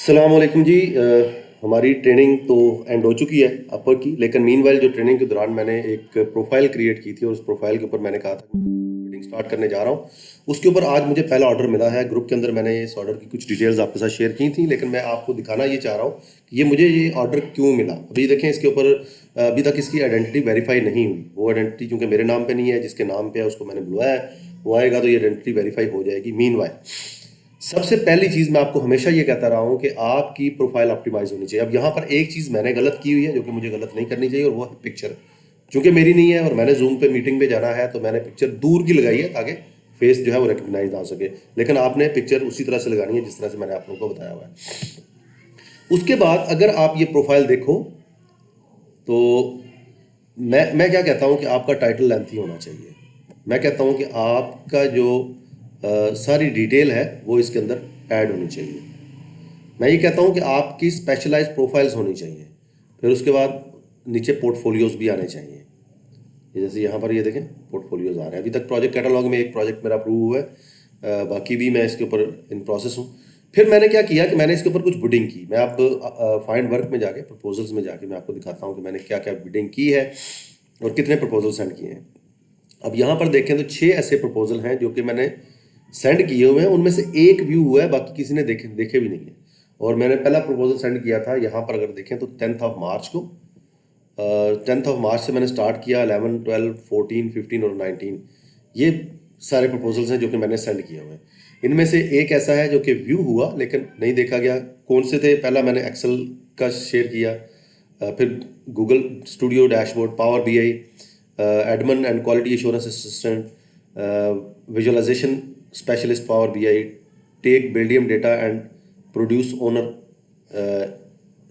अस्सलाम वालेकुम जी। हमारी ट्रेनिंग तो एंड हो चुकी है अपर की, लेकिन मीनवाइल जो ट्रेनिंग के दौरान मैंने एक प्रोफाइल क्रिएट की थी और उस प्रोफाइल के ऊपर मैंने कहा था मीटिंग स्टार्ट करने जा रहा हूँ। उसके ऊपर आज मुझे पहला ऑर्डर मिला है। ग्रुप के अंदर मैंने इस ऑर्डर की कुछ डिटेल्स आपके साथ शेयर की थी, लेकिन मैं आपको दिखाना ये चाह रहा हूँ कि ये मुझे ये ऑर्डर क्यों मिला। अभी देखें इसके ऊपर अभी तक इसकी आइडेंटिटी वेरीफाई नहीं हुई। वो आइडेंटिटी चूँकि मेरे नाम पे नहीं है, जिसके नाम पे है उसको मैंने बुलवाया है, वो आएगा तो ये आइडेंटिटी वेरीफाई हो जाएगी। मीनवाइल सबसे पहली चीज़ मैं आपको हमेशा ये कहता रहा हूँ कि आपकी प्रोफाइल ऑप्टिमाइज होनी चाहिए। अब यहाँ पर एक चीज़ मैंने गलत की हुई है जो कि मुझे गलत नहीं करनी चाहिए, और वो है पिक्चर। चूंकि मेरी नहीं है और मैंने जूम पे मीटिंग पे जाना है, तो मैंने पिक्चर दूर की लगाई है ताकि फेस जो है वो रिकग्नाइज आ सके। लेकिन आपने पिक्चर उसी तरह से लगानी है जिस तरह से मैंने आप लोगों को बताया हुआ है। उसके बाद अगर आप ये प्रोफाइल देखो तो मैं क्या कहता हूँ कि आपका टाइटल लेंथी होना चाहिए। मैं कहता हूँ कि आपका जो सारी डिटेल है वो इसके अंदर ऐड होनी चाहिए। मैं ये कहता हूँ कि आपकी स्पेशलाइज्ड प्रोफाइल्स होनी चाहिए। फिर उसके बाद नीचे पोर्टफोलियोज भी आने चाहिए। ये जैसे यहाँ पर ये देखें पोर्टफोलियोज आ रहे हैं। अभी तक प्रोजेक्ट कैटलॉग में एक प्रोजेक्ट मेरा अप्रूव हुआ है, बाकी भी मैं इसके ऊपर इन प्रोसेस हूँ। फिर मैंने क्या किया कि मैंने इसके ऊपर कुछ बिडिंग की। मैं आप फाइंड वर्क में जाके प्रपोजल्स में जाके मैं आपको दिखाता हूँ कि मैंने क्या क्या बिडिंग की है और कितने प्रपोजल सेंड किए हैं। अब यहाँ पर देखें तो 6 ऐसे प्रपोजल हैं जो कि मैंने सेंड किए हुए हैं। उनमें से एक व्यू हुआ है, बाकी किसी ने देखे भी नहीं है। और मैंने पहला प्रपोजल सेंड किया था यहाँ पर अगर देखें तो 10th ऑफ मार्च को। 10th ऑफ मार्च से मैंने स्टार्ट किया। 11, 12, 14, 15 और 19 ये सारे प्रपोजल्स हैं जो कि मैंने सेंड किए हुए हैं। इनमें से एक ऐसा है जो कि व्यू हुआ लेकिन नहीं देखा गया। कौन से थे? पहला मैंने एक्सेल का शेयर किया, फिर Google studio dashboard, power B I, admin and quality assurance assistant, visualisation specialist power B I, tech Buildium data and produce owner,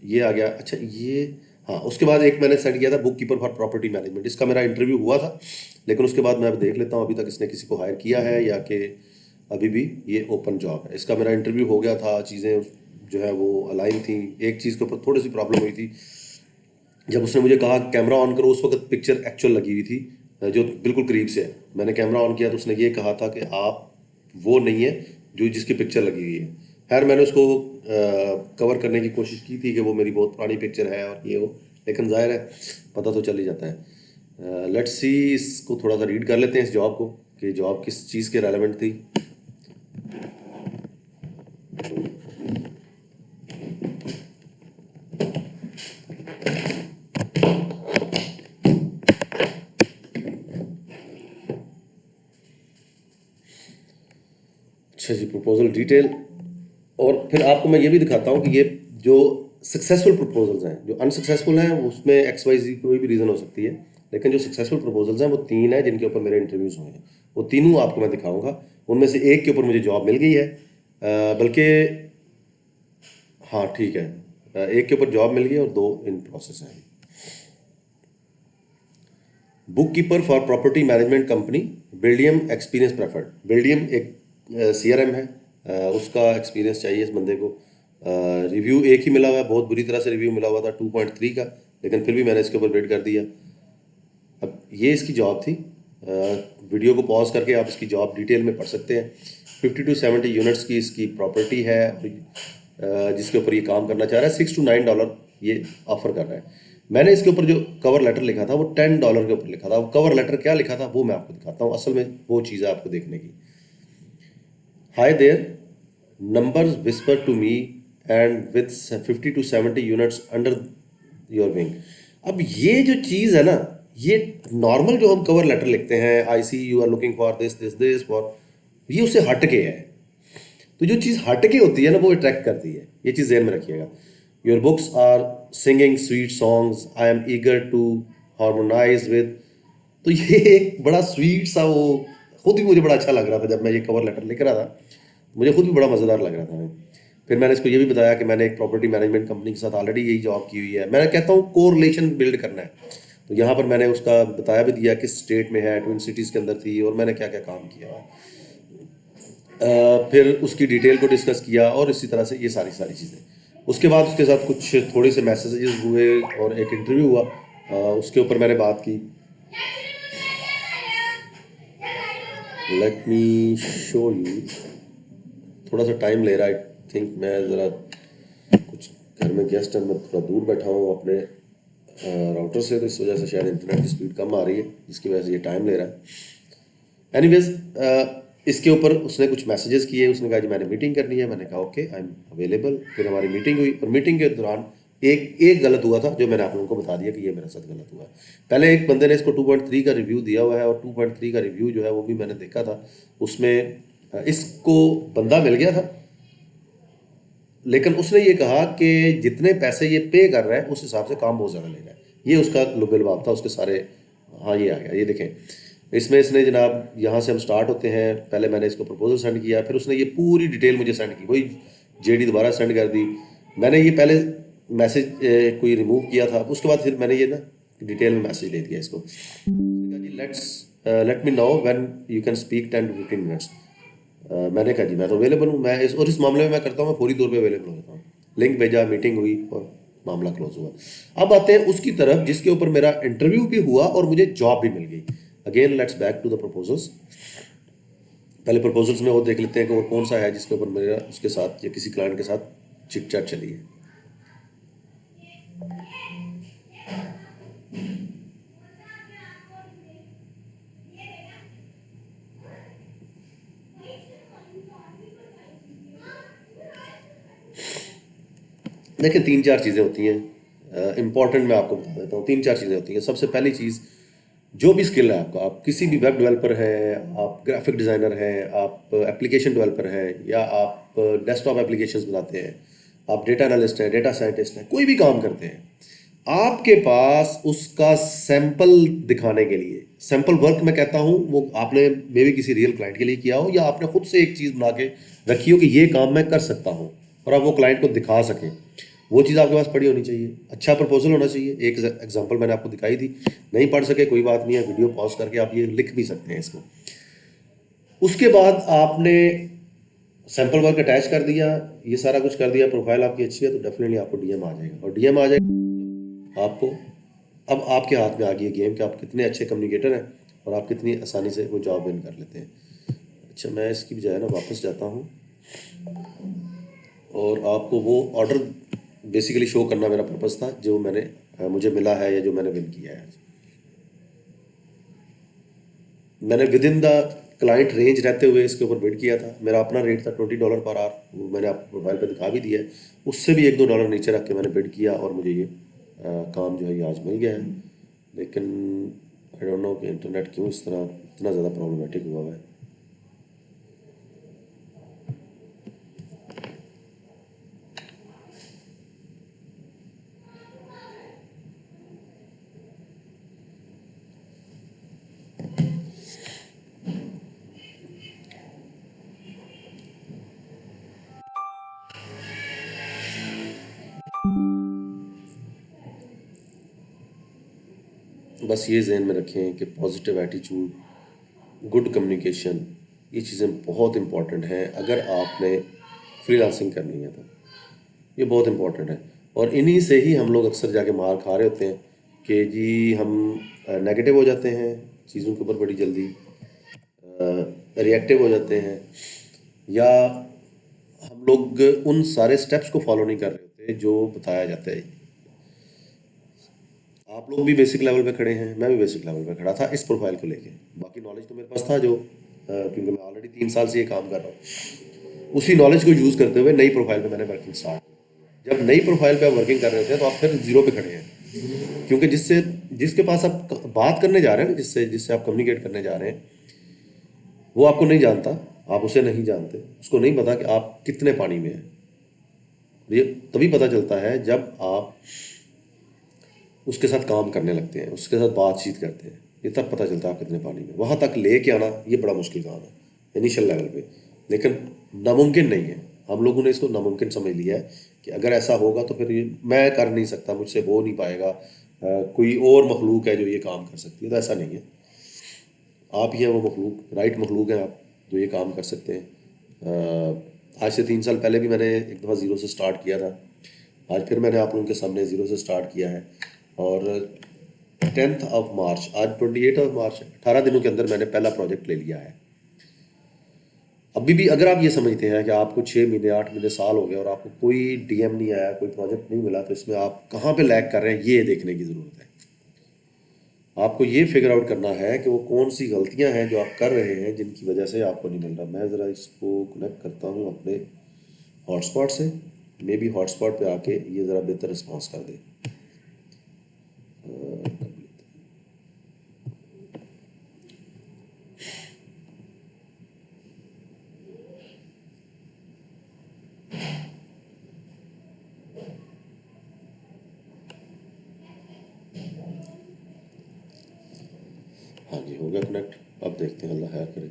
ये आ गया। अच्छा ये, हाँ, उसके बाद एक मैंने सेंड किया था book keeper for property management. इसका मेरा इंटरव्यू हुआ था, लेकिन उसके बाद मैं अब देख लेता हूँ अभी तक इसने किसी को हायर किया है या कि अभी भी ये ओपन जॉब है। इसका मेरा इंटरव्यू हो गया था, चीज़ें जो है वो अलाइन थी। एक चीज़ के ऊपर थोड़ी सी प्रॉब्लम हुई थी, जब उसने मुझे कहा कैमरा ऑन करो, उस वक्त पिक्चर एक्चुअल लगी हुई थी जो बिल्कुल करीब से है। मैंने कैमरा ऑन किया तो उसने ये कहा था कि आप वो नहीं है जो जिसकी पिक्चर लगी हुई है। खैर मैंने उसको कवर करने की कोशिश की थी कि वो मेरी बहुत पुरानी पिक्चर है और ये वो, लेकिन जाहिर है पता तो चल ही जाता है। लेट्स सी, इसको थोड़ा सा रीड कर लेते हैं इस जॉब को कि जॉब किस चीज़ के रेलेवेंट थी। अच्छा जी, प्रपोजल डिटेल। और फिर आपको मैं ये भी दिखाता हूँ कि ये जो सक्सेसफुल प्रपोजल्स हैं, जो अनसक्सेसफुल हैं उसमें एक्स वाई जी कोई भी रीज़न हो सकती है, लेकिन जो सक्सेसफुल प्रपोजल्स हैं वो 3 हैं जिनके ऊपर मेरे इंटरव्यूज़ हुए हैं। वो तीनों आपको मैं दिखाऊंगा। उनमें से एक के ऊपर मुझे जॉब मिल गई है, बल्कि हाँ ठीक है, एक के ऊपर जॉब मिल गई और 2 इन प्रोसेस हैं। Book keeper for property management company, Buildium experience preferred. Buildium एक CRM है, उसका एक्सपीरियंस चाहिए इस बंदे को। रिव्यू एक ही मिला हुआ है, बहुत बुरी तरह से रिव्यू मिला हुआ था 2.3 का, लेकिन फिर भी मैंने इसके ऊपर बिड कर दिया। अब ये इसकी जॉब थी। वीडियो को पॉज करके आप इसकी जॉब डिटेल में पढ़ सकते हैं। 50 to 70 यूनिट्स की इसकी प्रॉपर्टी है, जिसके ऊपर ये काम करना चाह रहा है। $6 to $9 ये ऑफर कर रहा है। मैंने इसके ऊपर जो कवर लेटर लिखा था वो $10 के ऊपर लिखा था। वो कवर लेटर क्या लिखा था वो मैं आपको दिखाता हूँ। असल में वो चीज़ है आपको देखने की। Hi there, numbers whisper to me and with 50 to 70 units under your wing. अब ये जो चीज़ है ना, ये नॉर्मल जो हम कवर लेटर लिखते हैं, I see you are looking for this this this for, ये उससे हट के है। तो जो चीज़ हट के होती है ना वो अट्रैक्ट करती है। ये चीज़ ध्यान में रखिएगा। Your books are singing sweet songs, I am eager to harmonize with. तो ये एक बड़ा स्वीट सा, वो खुद भी मुझे बड़ा अच्छा लग रहा था जब मैं ये कवर लेटर लिख रहा था, मुझे खुद भी बड़ा मज़ेदार लग रहा था। फिर मैंने इसको ये भी बताया कि मैंने एक प्रॉपर्टी मैनेजमेंट कंपनी के साथ ऑलरेडी यही जॉब की हुई है। मैं कहता हूँ कोरिलेशन बिल्ड करना है, तो यहाँ पर मैंने उसका बताया भी दिया किस स्टेट में है, ट्विन सिटीज़ के अंदर थी और मैंने क्या क्या काम किया है। फिर उसकी डिटेल को डिस्कस किया और इसी तरह से ये सारी सारी चीज़ें। उसके बाद उसके साथ कुछ थोड़े से मैसेजेस हुए और एक इंटरव्यू हुआ, उसके ऊपर मैंने बात की। लेट मी शो यू, थोड़ा सा टाइम ले रहा है। आई थिंक मैं ज़रा घर में गेस्ट है, मैं थोड़ा दूर बैठा हूँ अपने राउटर से, तो इस वजह से शायद इंटरनेट की स्पीड कम आ रही है, जिसकी वजह से ये टाइम ले रहा है। एनीवेज, इसके ऊपर उसने कुछ मैसेजेस किए, उसने कहा जी मैंने मीटिंग करनी है, मैंने कहा ओके आई एम अवेलेबल। फिर हमारी मीटिंग हुई और मीटिंग के दौरान एक एक गलत हुआ था जो मैंने आप लोगों को बता दिया कि ये मेरे साथ गलत हुआ है। पहले एक बंदे ने इसको 2.3 का रिव्यू दिया हुआ है और 2.3 का रिव्यू जो है वो भी मैंने देखा था, उसमें इसको बंदा मिल गया था, लेकिन उसने ये कहा कि जितने पैसे ये पे कर रहा है उस हिसाब से काम बहुत ज़्यादा ले रहा है। ये उसका लुबेलबाब था उसके सारे। हाँ ये आ गया, ये देखें इसमें इसने जनाब, यहाँ से हम स्टार्ट होते हैं, पहले मैंने इसको प्रपोजल सेंड किया, फिर उसने ये पूरी डिटेल मुझे सेंड की, वही जेडी दोबारा सेंड कर दी। मैंने ये पहले मैसेज कोई रिमूव किया था, उसके बाद फिर मैंने ये ना डिटेल में मैसेज दे दिया इसको। उसने कहा जी let me know when you can speak 10 to 15 minutes. मैंने कहा जी मैं तो अवेलेबल हूँ, मैं इस मामले में मैं करता हूँ, मैं फौरी तौर पे अवेलेबल हो जाता हूँ। लिंक भेजा, मीटिंग हुई और मामला क्लोज हुआ। अब आते हैं उसकी तरफ जिसके ऊपर मेरा इंटरव्यू भी हुआ और मुझे जॉब भी मिल गई। Again let's back to the proposals. पहले प्रपोजल्स में वो देख लेते हैं कि वो कौन सा है जिसके ऊपर मेरा उसके साथ या किसी क्लाइंट के साथ चिट चैट चली है। देखिए 3-4 चीज़ें होती हैं इंपॉर्टेंट, मैं आपको बता देता हूँ। 3-4 चीज़ें होती हैं। सबसे पहली चीज़, जो भी स्किल है आपका, आप किसी भी वेब डेवलपर हैं, आप ग्राफिक डिज़ाइनर हैं, आप एप्लीकेशन डेवलपर हैं, या आप डेस्कटॉप एप्लीकेशंस बनाते हैं, आप डेटा एनालिस्ट हैं, डेटा साइंटिस्ट हैं, कोई भी काम करते हैं, आपके पास उसका सैंपल दिखाने के लिए, सैंपल वर्क मैं कहता हूँ, वो आपने मे भी किसी रियल क्लाइंट के लिए किया हो या आपने खुद से एक चीज़ बना के रखी हो कि ये काम मैं कर सकता हूँ और आप वो क्लाइंट को दिखा सकें, वो चीज़ आपके पास पड़ी होनी चाहिए। अच्छा प्रपोजल होना चाहिए। एक एग्जांपल मैंने आपको दिखाई थी, नहीं पढ़ सके कोई बात नहीं है, वीडियो पॉज करके आप ये लिख भी सकते हैं इसको। उसके बाद आपने सैंपल वर्क अटैच कर दिया, ये सारा कुछ कर दिया, प्रोफाइल आपकी अच्छी है तो डेफिनेटली आपको डीएम आ जाएगा, और डीएम आ जाएगा आपको। अब आपके हाथ में आ गई है गेम कि आप कितने अच्छे कम्युनिकेटर हैं और आप कितनी आसानी से वो जॉब विन कर लेते हैं। अच्छा, मैं इसकी बजाय ना वापस जाता हूँ और आपको वो ऑर्डर बेसिकली शो करना मेरा पर्पज़ था जो मुझे मिला है या जो मैंने विन किया है। मैंने with in the client range रहते हुए इसके ऊपर बिड किया था। मेरा अपना रेट था $20 पर आवर, वो मैंने आपको प्रोफाइल पे दिखा भी दिया है। उससे भी $1-2 नीचे रख के मैंने बिड किया और मुझे ये काम जो है ये आज मिल गया है। लेकिन आई डोंट नो कि इंटरनेट क्यों इस तरह इतना ज़्यादा प्रॉब्लमेटिक हुआ है। बस ये जहन में रखें कि पॉजिटिव एटीट्यूड, गुड कम्युनिकेशन, ये चीज़ें बहुत इंपॉर्टेंट हैं अगर आपने फ्रीलांसिंग करनी है तो। ये बहुत इंपॉर्टेंट है और इन्हीं से ही हम लोग अक्सर जाके मार खा रहे होते हैं कि जी हम नेगेटिव हो जाते हैं चीज़ों के ऊपर बड़ी जल्दी, रिएक्टिव हो जाते हैं, या हम लोग उन सारे स्टेप्स को फॉलो नहीं कर रहे होते जो बताया जाता है। आप लोग भी बेसिक लेवल पे खड़े हैं, मैं भी बेसिक लेवल पे खड़ा था इस प्रोफाइल को लेके। बाकी नॉलेज तो मेरे पास था जो क्योंकि मैं ऑलरेडी 3 साल से ये काम कर रहा हूँ। उसी नॉलेज को यूज़ करते हुए नई प्रोफाइल पे मैंने वर्किंग स्टार्ट की। जब नई प्रोफाइल पे आप वर्किंग कर रहे होते हैं तो आप फिर जीरो पे खड़े हैं, क्योंकि जिसके पास आप बात करने जा रहे हैं ना, जिससे जिससे आप कम्युनिकेट करने जा रहे हैं, वो आपको नहीं जानता, आप उसे नहीं जानते, उसको नहीं पता कि आप कितने पानी में हैं। ये तभी पता चलता है जब आप उसके साथ काम करने लगते हैं, उसके साथ बातचीत करते हैं, ये तब पता चलता है आप कितने पानी में। वहाँ तक ले के आना ये बड़ा मुश्किल काम है इनिशियल लेवल पे, लेकिन नामुमकिन नहीं है। हम लोगों ने इसको नामुमकिन समझ लिया है कि अगर ऐसा होगा तो फिर ये मैं कर नहीं सकता, मुझसे हो नहीं पाएगा, कोई और मखलूक है जो ये काम कर सकती है। तो ऐसा नहीं है, आप ही हैं वो मखलूक, राइट मखलूक हैं आप जो ये काम कर सकते हैं। आज से 3 साल पहले भी मैंने एक दफ़ा ज़ीरो से स्टार्ट किया था, आज फिर मैंने आप लोगों के सामने ज़ीरो से स्टार्ट किया है। और 10 मार्च, आज 28 मार्च, 18 दिनों के अंदर मैंने पहला प्रोजेक्ट ले लिया है। अभी भी अगर आप ये समझते हैं कि आपको 6 महीने 8 महीने साल हो गए और आपको कोई डीएम नहीं आया, कोई प्रोजेक्ट नहीं मिला, तो इसमें आप कहाँ पे लैग कर रहे हैं ये देखने की ज़रूरत है। आपको ये फिगर आउट करना है कि वो कौन सी गलतियां हैं जो आप कर रहे हैं जिनकी वजह से आपको नहीं मिल रहा। मैं ज़रा इसको कनेक्ट करता हूँ अपने हॉटस्पॉट से, मे बी हॉटस्पॉट पे आके ये ज़रा बेहतर रिस्पॉन्स कर दे। हाँ जी, हो गया कनेक्ट। अब देखते हैं, अल्लाह खैर करे।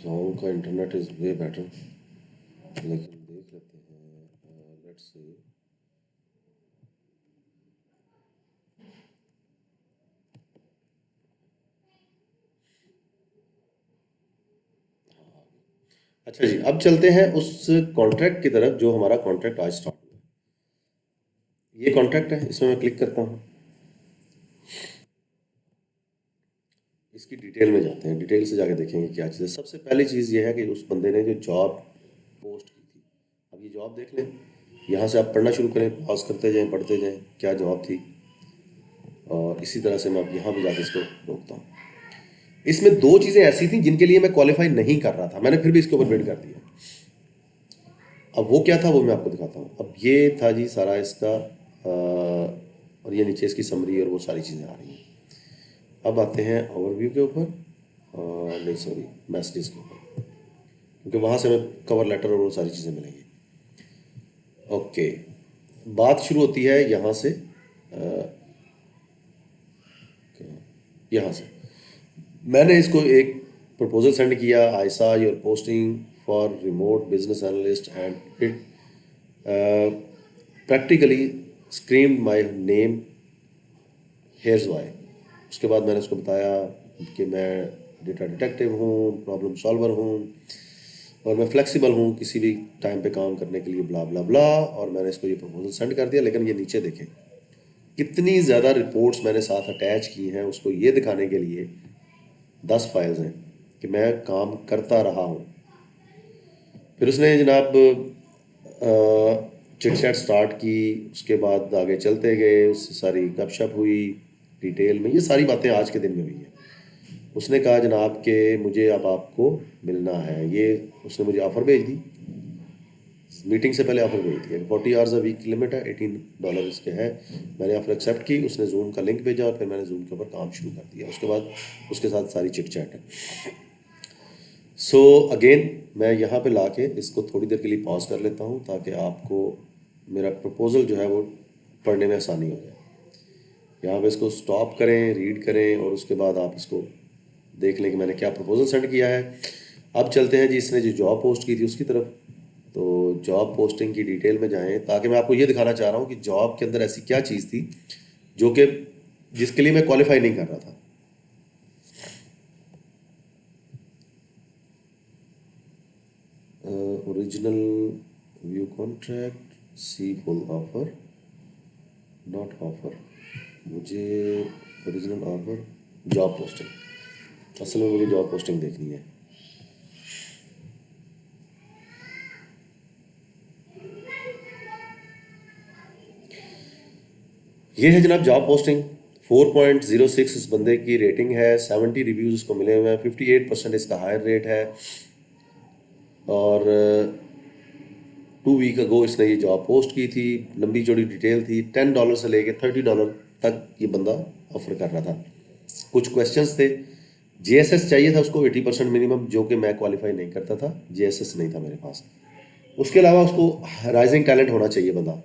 जोंग का इंटरनेट इज़ वे बेटर, लेकिन देख लेते हैं। Let's see. अच्छा जी, अब चलते हैं उस कॉन्ट्रैक्ट की तरफ जो हमारा कॉन्ट्रैक्ट आज स्टार्ट हुआ। ये कॉन्ट्रैक्ट है, इसमें मैं क्लिक करता हूँ। इसकी डिटेल में जाते हैं, डिटेल से जाके देखेंगे क्या चीज़ है। सबसे पहली चीज़ ये है कि उस बंदे ने जो जॉब पोस्ट की थी, अब ये जॉब देख लें। यहाँ से आप पढ़ना शुरू करें, पॉज करते जाएं, पढ़ते जाएं क्या जॉब थी, और इसी तरह से मैं अब यहाँ पे जाके इसको रोकता हूँ। इसमें दो चीज़ें ऐसी थी जिनके लिए मैं क्वालिफाई नहीं कर रहा था, मैंने फिर भी इसके ऊपर बिड कर दिया। अब वो क्या था वो मैं आपको दिखाता हूँ। अब ये था जी सारा इसका, और ये नीचे इसकी समरी और वो सारी चीज़ें आ रही हैं। अब आते हैं ओवरव्यू के ऊपर, नहीं सॉरी, मैसेजेस के ऊपर, क्योंकि वहाँ से हमें कवर लेटर और वो सारी चीज़ें मिलेंगी। ओके, बात शुरू होती है यहाँ से, यहाँ से मैंने इसको एक प्रपोजल सेंड किया। I saw your posting for remote business analyst and it practically screamed my name, here's why. उसके बाद मैंने उसको बताया कि मैं डेटा डिटेक्टिव हूँ, प्रॉब्लम सॉल्वर हूँ, और मैं फ्लेक्सिबल हूँ किसी भी टाइम पे काम करने के लिए, ब्ला ब्ला ब्ला। और मैंने इसको ये प्रपोजल सेंड कर दिया। लेकिन ये नीचे देखें कितनी ज़्यादा रिपोर्ट्स मैंने साथ अटैच की हैं उसको ये दिखाने के लिए। 10 फाइल्स हैं कि मैं काम करता रहा हूँ। फिर उसने जनाब चिट चैट स्टार्ट की, उसके बाद आगे चलते गए, उससे सारी गपशप हुई डिटेल में। ये सारी बातें आज के दिन में हुई हैं। उसने कहा जनाब कि मुझे अब आपको मिलना है, ये उसने मुझे ऑफ़र भेज दी। मीटिंग से पहले ऑफर भेज दिया। 40 आवर्स अ वीक लिमिट है, $18 इसके है। मैंने ऑफर एक्सेप्ट की, उसने जूम का लिंक भेजा और फिर मैंने जूम के ऊपर काम शुरू कर दिया। उसके बाद उसके साथ सारी चिट चैट है। सो अगेन मैं यहाँ पे लाके इसको थोड़ी देर के लिए पॉज कर लेता हूँ ताकि आपको मेरा प्रपोजल जो है वो पढ़ने में आसानी हो जाए। यहाँ पे इसको स्टॉप करें, रीड करें, और उसके बाद आप इसको देख लें कि मैंने क्या प्रपोजल सेंड किया है। अब चलते हैं जी इसने जो जॉब पोस्ट की थी उसकी तरफ। तो जॉब पोस्टिंग की डिटेल में जाएं, ताकि मैं आपको ये दिखाना चाह रहा हूँ कि जॉब के अंदर ऐसी क्या चीज़ थी जो कि जिसके लिए मैं क्वालिफाई नहीं कर रहा था। Original view contract, see full offer, not offer, मुझे ओरिजिनल ऑफर, जॉब पोस्टिंग। असल में मुझे जॉब पोस्टिंग देखनी है। ये है जनाब जॉब पोस्टिंग। 4.06 इस बंदे की रेटिंग है, 70 रिव्यूज़ इसको मिले हुए हैं, 58% इसका हायर रेट है। और 2 वीक अगो इसने ये जॉब पोस्ट की थी। लंबी चौड़ी डिटेल थी। $10 से लेके $30 तक ये बंदा ऑफर कर रहा था। कुछ क्वेश्चंस थे। JSS चाहिए था उसको 80% मिनिमम, जो कि मैं क्वालिफाई नहीं करता था, JSS नहीं था मेरे पास। उसके अलावा उसको राइजिंग टैलेंट होना चाहिए बंदा।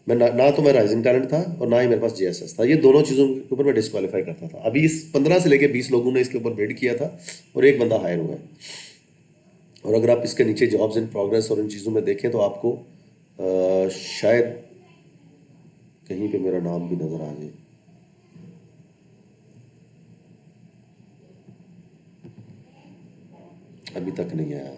मैं ना तो मैं राइजिंग टैलेंट था और ना ही मेरे पास JSS था। ये दोनों चीज़ों के ऊपर मैं डिस्क्वालीफाई करता था। अभी इस 15 से लेके 20 लोगों ने इसके ऊपर बिड किया था और एक बंदा हायर हुआ है। और अगर आप इसके नीचे जॉब्स इन प्रोग्रेस और इन चीज़ों में देखें तो आपको शायद कहीं पे मेरा नाम भी नज़र आ जाए। अभी तक नहीं आया,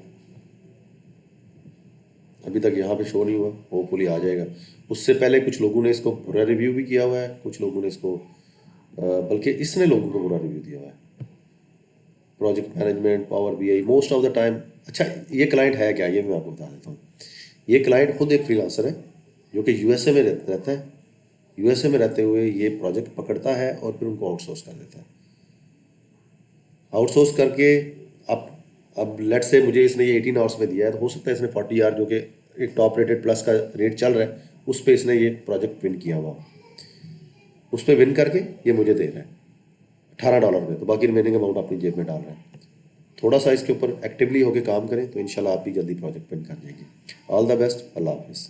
अभी तक यहाँ पे शो नहीं हुआ, होपफुली आ जाएगा। उससे पहले कुछ लोगों ने इसको बुरा रिव्यू भी किया हुआ है, कुछ लोगों ने इसको बल्कि इसने लोगों को बुरा रिव्यू दिया हुआ है। Project management, power BI, most of the time. अच्छा, ये क्लाइंट है क्या, ये मैं आपको बता देता हूँ। ये क्लाइंट खुद एक फ्रीलांसर है जो कि यूएसए में रहता है। यूएसए में रहते हुए ये प्रोजेक्ट पकड़ता है और फिर उनको आउटसोर्स कर देता है। आउटसोर्स करके अब लेट से मुझे इसने ये 18 आवर्स में दिया है, तो हो सकता है इसने 40 आवर, जो कि एक टॉप रेटेड प्लस का रेट चल रहा है, उस पर इसने ये प्रोजेक्ट विन किया हुआ, उस पर विन करके ये मुझे दे रहा है $18 में, तो बाकी रिमेनिंग अमाउंट अपनी जेब में डाल रहा है। थोड़ा सा इसके ऊपर एक्टिवली होकर काम करें तो इंशाल्लाह आप भी जल्दी प्रोजेक्ट विन कर जाएंगे। ऑल द बेस्ट, अल्लाह हाफिज़।